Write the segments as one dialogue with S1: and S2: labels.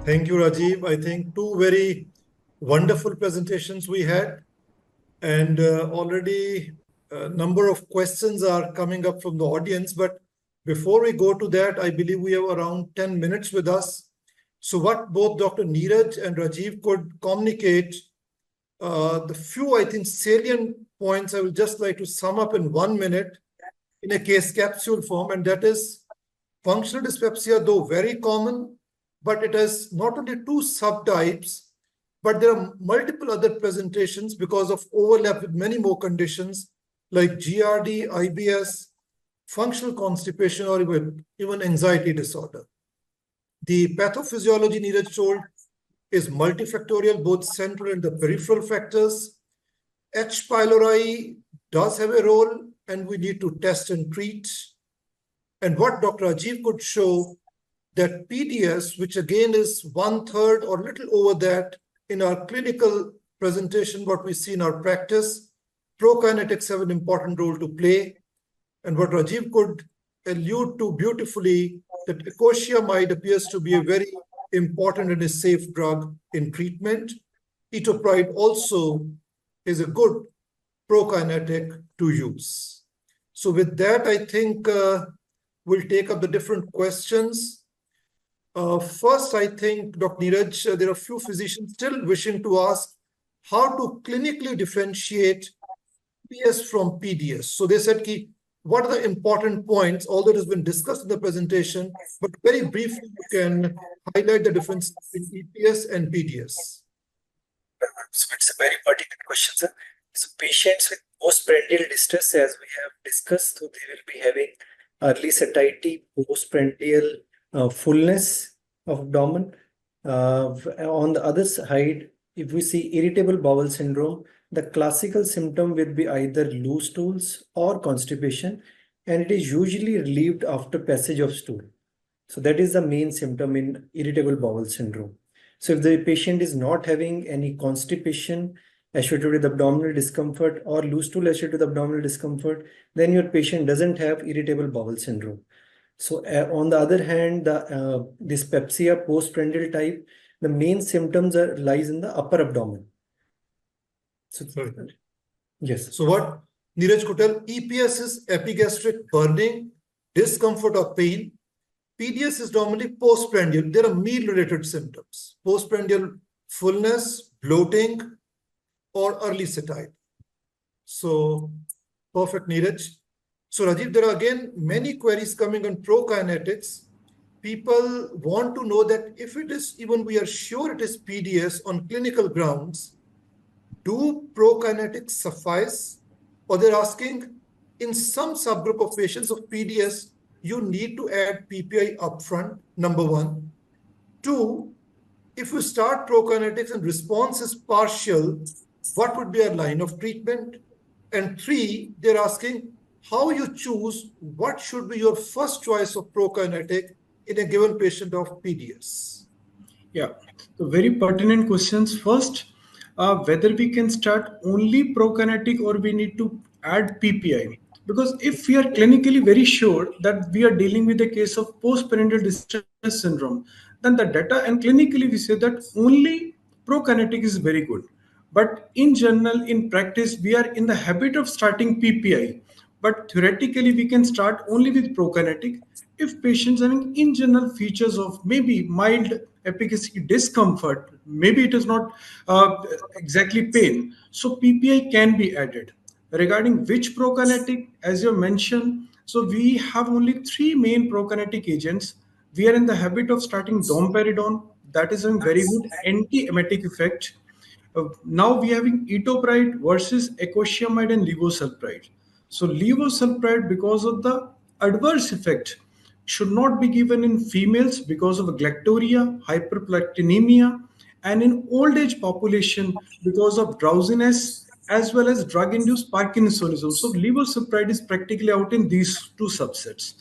S1: Thank you, Rajiv. I think two very wonderful presentations we had, and already a number of questions are coming up from the audience. But before we go to that, I believe we have around 10 minutes with us. So what both Dr. Neeraj and Rajiv could communicate, the few, I think, salient points I would just like to sum up in 1 minute in a case capsule form, and that is functional dyspepsia, though very common, but it has not only two subtypes, but there are multiple other presentations because of overlap with many more conditions like GRD, IBS, functional constipation, or even anxiety disorder. The pathophysiology Neeraj told is multifactorial, both central and the peripheral factors. H. pylori does have a role, and we need to test and treat. And what Dr. Rajiv could show that PDS, which again is 1/3 or little over that in our clinical presentation, what we see in our practice, prokinetics have an important role to play. And what Rajiv could allude to beautifully, that ecoshiamide appears to be a very important and a safe drug in treatment. Etopride also is a good prokinetic to use. So with that, I think we'll take up the different questions. First, I think, Dr. Neeraj, there are a few physicians still wishing to ask how to clinically differentiate PS from PDS. So they said, what are the important points, although it has been discussed in the presentation, but very briefly, you can highlight the difference between EPS and PDS.
S2: So it's a very pertinent question, sir. So patients with postprandial distress, as we have discussed, so they will be having early satiety, postprandial fullness of abdomen. On the other side, if we see irritable bowel syndrome, the classical symptom will be either loose stools or constipation, and it is usually relieved after passage of stool. So that is the main symptom in irritable bowel syndrome. So if the patient is not having any constipation associated with abdominal discomfort or loose stool associated with abdominal discomfort, then your patient doesn't have irritable bowel syndrome. So on the other hand, the dyspepsia postprandial type, the main symptoms lies in the upper abdomen. So, yes.
S1: So what Neeraj could tell, EPS is epigastric burning, discomfort or pain. PDS is normally postprandial. There are meal-related symptoms. Postprandial fullness, bloating, or early satiety. So perfect, Neeraj. So Rajiv, there are again many queries coming on prokinetics. People want to know that if it is, even we are sure it is PDS on clinical grounds, do prokinetics suffice? Or they're asking, in some subgroup of patients of PDS, you need to add PPI upfront, number one. Two, if we start prokinetics and response is partial, what would be our line of treatment? And three, they're asking how you choose what should be your first choice of prokinetic in a given patient of PDS.
S3: Yeah, so very pertinent questions. First, whether we can start only prokinetic or we need to add PPI. Because if we are clinically very sure that we are dealing with a case of postprandial distress syndrome, then the data and clinically we say that only prokinetic is very good. But in general, in practice, we are in the habit of starting PPI. But theoretically, we can start only with prokinetic if patients having in general features of maybe mild epigastric discomfort, maybe it is not exactly pain. So PPI can be added. Regarding which prokinetic, as you mentioned, so we have only three main prokinetic agents. We are in the habit of starting domperidone, that is a very good anti-emetic effect. Now we are having etopride versus ecoshiamide and levosulpride. So levosulpride, because of the adverse effect, should not be given in females because of galactorrhea, hyperprolactinemia, and in old age population because of drowsiness as well as drug-induced Parkinsonism. So levosulpride is practically out in these two subsets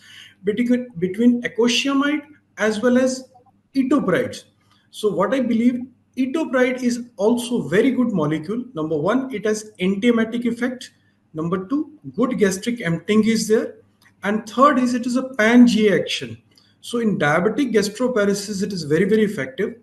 S3: between ecoshiamide as well as etopride. So what I believe, etopride is also very good molecule. Number one, it has antiemetic effect. Number two, good gastric emptying is there. And third is it is a pan-GA action. So in diabetic gastroparesis, it is very, very effective.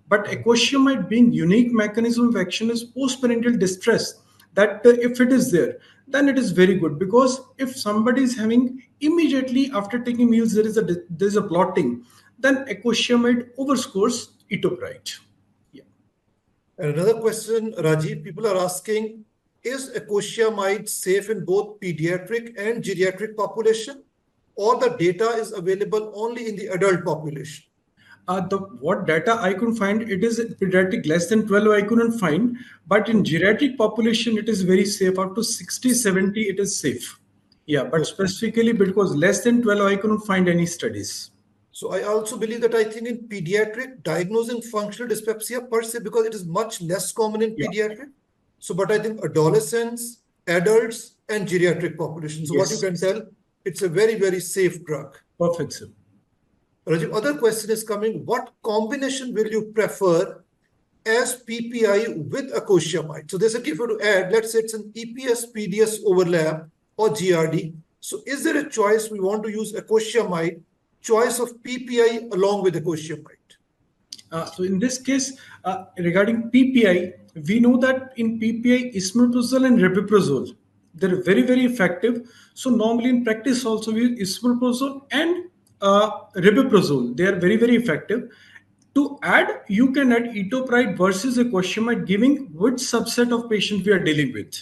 S3: But ecosia being unique mechanism of action is postparental distress. That if it is there, then it is very good, because if somebody is having immediately after taking meals there is a blotting, then ecosia overscores etopride. Yeah.
S1: And another question, Rajiv, people are asking, is ecoshiamide safe in both pediatric and geriatric population, or the data is available only in the adult population?
S3: The what data I could find, it is pediatric less than 12 I couldn't find, but in geriatric population it is very safe. Up to 60, 70 it is safe. Yeah, but specifically because less than 12 I couldn't find any studies.
S1: So I also believe that I think in pediatric, diagnosing functional dyspepsia per se, because it is much less common in
S3: Yeah.
S1: pediatric. So, but I think adolescents, adults, and geriatric population. So what you
S3: Yes.
S1: can tell, it's a very, very safe drug.
S3: Perfect, sir.
S1: Rajiv, other question is coming. What combination will you prefer as PPI with ecoshiamide? So there's a key for to add, let's say it's an EPS, PDS overlap or GRD. So is there a choice we want to use ecoshiamide, choice of PPI along with ecoshiamide?
S3: So in this case, regarding PPI, we know that in PPI, esomeprazole and rabeprazole, they're very, very effective. So normally in practice also we use esomeprazole and rabeprazole. They are very, very effective. To add, you can add etopride versus ecosia, giving which subset of patients we are dealing with.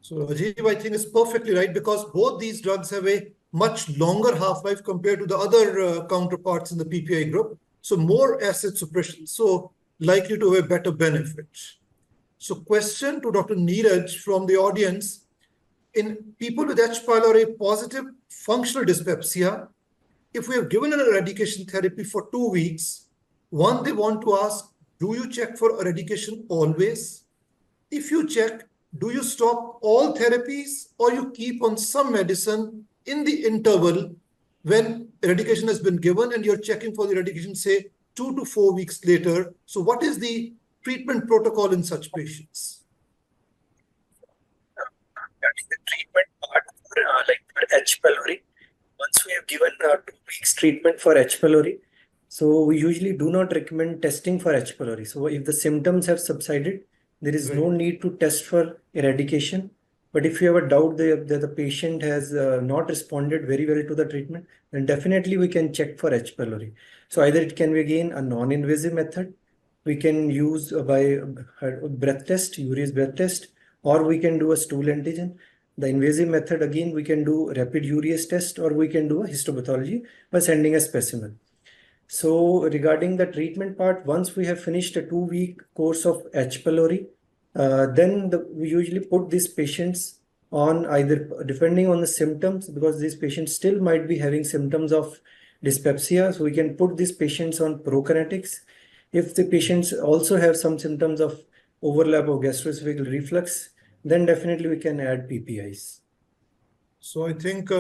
S1: So Rajiv, I think is perfectly right, because both these drugs have a much longer half-life compared to the other counterparts in the PPI group. So more acid suppression, so likely to have a better benefit. So question to Dr. Neeraj from the audience. In people with H. pylori positive functional dyspepsia, if we have given an eradication therapy for 2 weeks, one, they want to ask, do you check for eradication always? If you check, do you stop all therapies or you keep on some medicine in the interval when eradication has been given and you're checking for the eradication, say 2 to 4 weeks later? So what is the treatment protocol in such patients?
S2: Regarding the treatment part for H. pylori, once we have given 2 weeks treatment for H. pylori, so we usually do not recommend testing for H. pylori. So if the symptoms have subsided, there is no need to test for eradication. But if you have a doubt that the patient has not responded very well to the treatment, then definitely we can check for H. pylori. So either it can be again a non-invasive method, we can use by breath test, urease breath test, or we can do a stool antigen. The invasive method, again, we can do rapid urease test, or we can do a histopathology by sending a specimen. So regarding the treatment part, once we have finished a 2-week course of H. pylori, then we usually put these patients on either, depending on the symptoms, because these patients still might be having symptoms of dyspepsia. So we can put these patients on prokinetics. If the patients also have some symptoms of overlap of gastroesophageal reflux, then definitely we can add PPIs.
S1: So I think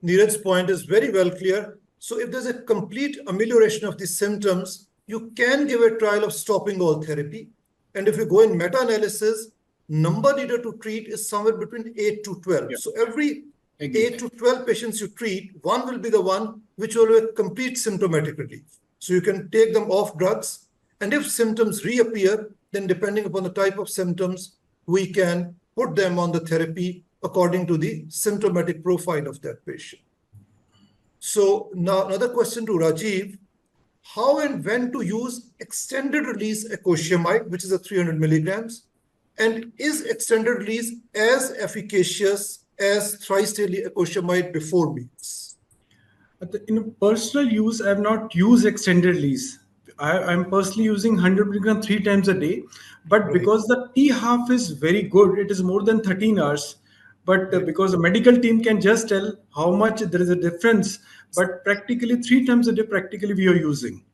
S1: Neeraj's point is very well clear. So if there's a complete amelioration of the symptoms, you can give a trial of stopping all therapy. And if you go in meta-analysis, number needed to treat is somewhere between 8 to 12.
S3: Yeah.
S1: So every 8 to 12 patients you treat, one will be the one which will have complete symptomatic relief. So you can take them off drugs. And if symptoms reappear, then depending upon the type of symptoms, we can put them on the therapy according to the symptomatic profile of that patient. So now another question to Rajiv, how and when to use extended release ecoshiamide, which is a 300 milligrams, and is extended release as efficacious as thrice daily ecoshiamide before meals?
S3: In personal use, I have not used extended release. I'm personally using 100 milligram 3 times a day, but because the T half is very good, it is more than 13 hours. But because the medical team can just tell how much there is a difference, but practically 3 times a day, practically we are using.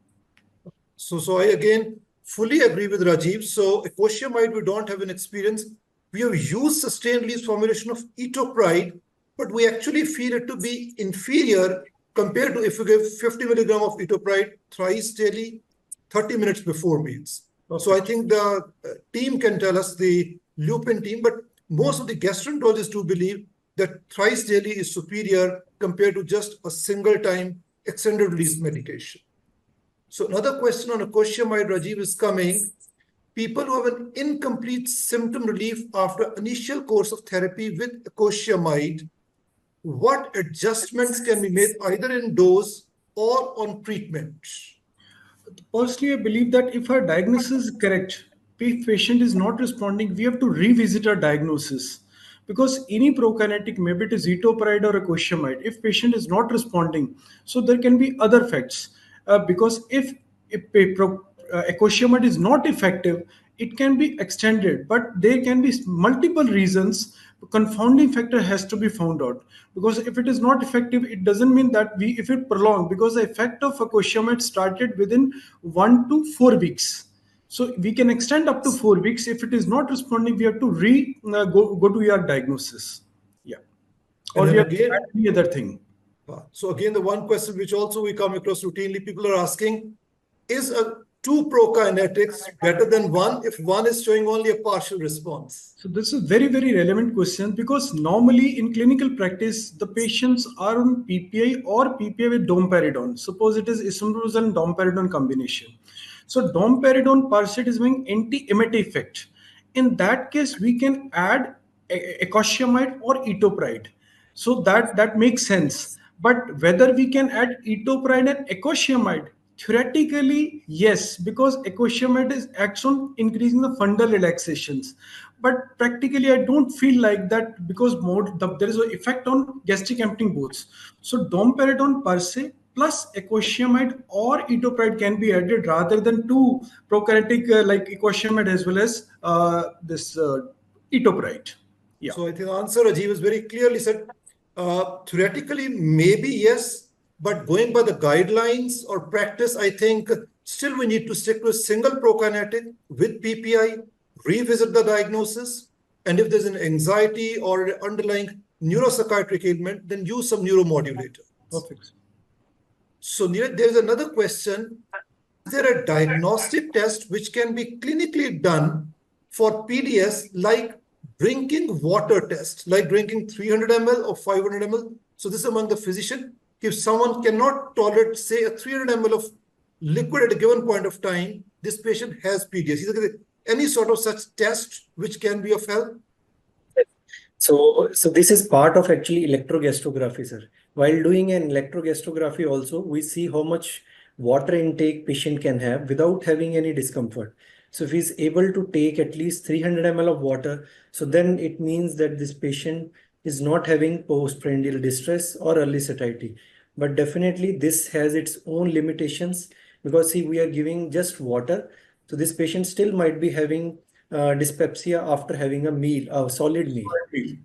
S1: So I again fully agree with Rajiv. So ecoshiamide, we don't have an experience. We have used sustained release formulation of etopride, but we actually feel it to be inferior compared to if you give 50 milligram of etopride thrice daily, 30 minutes before meals. Okay. So I think the team can tell us, the Lupin team, but most of the gastroenterologists do believe that thrice daily is superior compared to just a single time extended release medication. So another question on acoshamide, Rajiv, is coming. People who have an incomplete symptom relief after initial course of therapy with acoshamide, what adjustments can be made either in dose or on treatment?
S3: Personally, I believe that if our diagnosis is correct, if patient is not responding, we have to revisit our diagnosis. Because any prokinetic, maybe it is etoposide or acoshamide, if patient is not responding, so there can be other facts. Because if acoshamide is not effective, it can be extended, but there can be multiple reasons. Confounding factor has to be found out, because if it is not effective, it doesn't mean that we, if it prolonged, because the effect of acoshamide started within 1 to 4 weeks, so we can extend up to 4 weeks. If it is not responding, we have to go to your diagnosis. Yeah. Or
S1: And
S3: we
S1: then
S3: have to
S1: again,
S3: add any other thing.
S1: So again, the one question which also we come across routinely, people are asking, is two prokinetics better than one if one is showing only a partial response?
S3: So this is very, very relevant question, because normally in clinical practice, the patients are on PPI or PPI with domperidone. Suppose it is esomeprazole and domperidone combination. So domperidone per se is having anti-emetic effect. In that case, we can add acoshamide or etoposide. So that makes sense. But whether we can add etoposide and acoshamide, theoretically, yes, because acoshamide is acts on increasing the fundal relaxations. But practically, I don't feel like that, because there is an effect on gastric emptying boards. So domperidone per se plus acoshamide or etoposide can be added, rather than two prokinetic like acoshamide as well as this etoposide. Yeah.
S1: So I think the answer, Rajiv, is very clearly said. Theoretically, maybe yes, but going by the guidelines or practice, I think still we need to stick to a single prokinetic with PPI, revisit the diagnosis, and if there's an anxiety or underlying neuropsychiatric ailment, then use some neuromodulator.
S3: Perfect.
S1: So Neeraj, there's another question. Is there a diagnostic test which can be clinically done for PDS, like drinking water test, like drinking 300 ml or 500 ml? So this is among the physician. If someone cannot tolerate, say, a 300 ml of liquid at a given point of time, this patient has PDS. Is there any sort of such test which can be of help?
S2: So this is part of actually electrogastrography, sir. While doing an electrogastrography also, we see how much water intake patient can have without having any discomfort. So if he's able to take at least 300 ml of water, so then it means that this patient is not having postprandial distress or early satiety. But definitely this has its own limitations, because see, we are giving just water. So this patient still might be having dyspepsia after having a meal, a solid meal.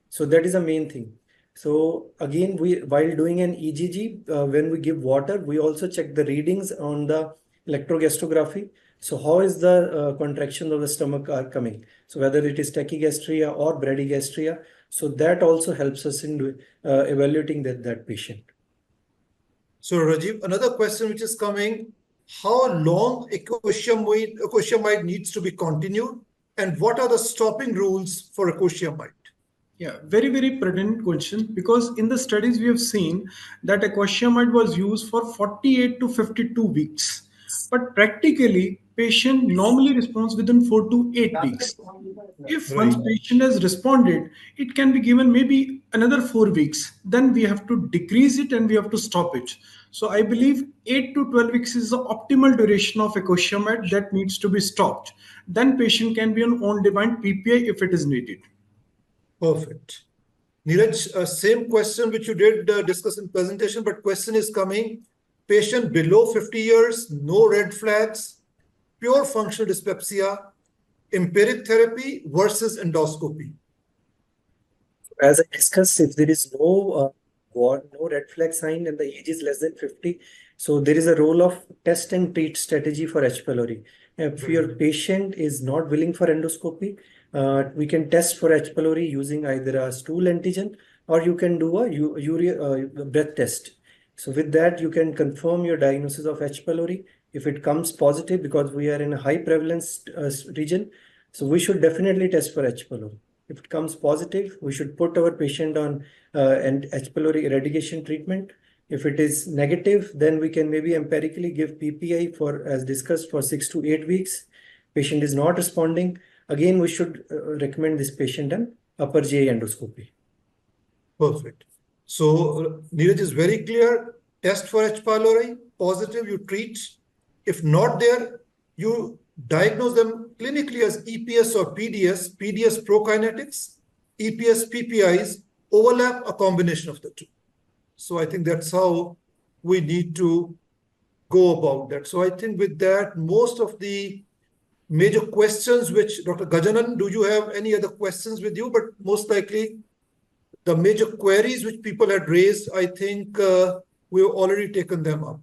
S2: So that is the main thing. So again, while doing an EGG, when we give water, we also check the readings on the electrogastrography. So how is the contraction of the stomach are coming? So whether it is tachygastria or bradygastria, so that also helps us in evaluating that patient.
S1: So Rajiv, another question which is coming, how long acoshamide needs to be continued, and what are the stopping rules for acoshamide?
S3: Yeah, very, very pertinent question, because in the studies we have seen that acoshamide was used for 48 to 52 weeks. But practically, patient normally responds within 4 to 8 weeks. If once patient has responded, it can be given maybe another 4 weeks. Then we have to decrease it and we have to stop it. So I believe 8 to 12 weeks is the optimal duration of acoshamide that needs to be stopped. Then patient can be on on-demand PPI if it is needed.
S1: Perfect. Neeraj, same question which you did discuss in presentation, but question is coming. Patient below 50 years, no red flags, pure functional dyspepsia, empiric therapy versus endoscopy.
S2: As I discussed, if there is no red flag sign and the age is less than 50, so there is a role of test and treat strategy for H. pylori. If your patient is not willing for endoscopy, we can test for H. pylori using either a stool antigen, or you can do a urea breath test. So with that, you can confirm your diagnosis of H. pylori. If it comes positive, because we are in a high prevalence region, so we should definitely test for H. pylori. If it comes positive, we should put our patient on an H. pylori eradication treatment. If it is negative, then we can maybe empirically give PPI for, as discussed, for 6 to 8 weeks. Patient is not responding. Again, we should recommend this patient an upper GI endoscopy.
S1: Perfect. So Neeraj is very clear. Test for H. pylori, positive, you treat. If not there, you diagnose them clinically as EPS or PDS, PDS prokinetics, EPS PPIs, overlap, a combination of the two. So I think that's how we need to go about that. So I think with that, most of the major questions which Dr. Gajanan, do you have any other questions with you? But most likely the major queries which people had raised, I think we've already taken them up.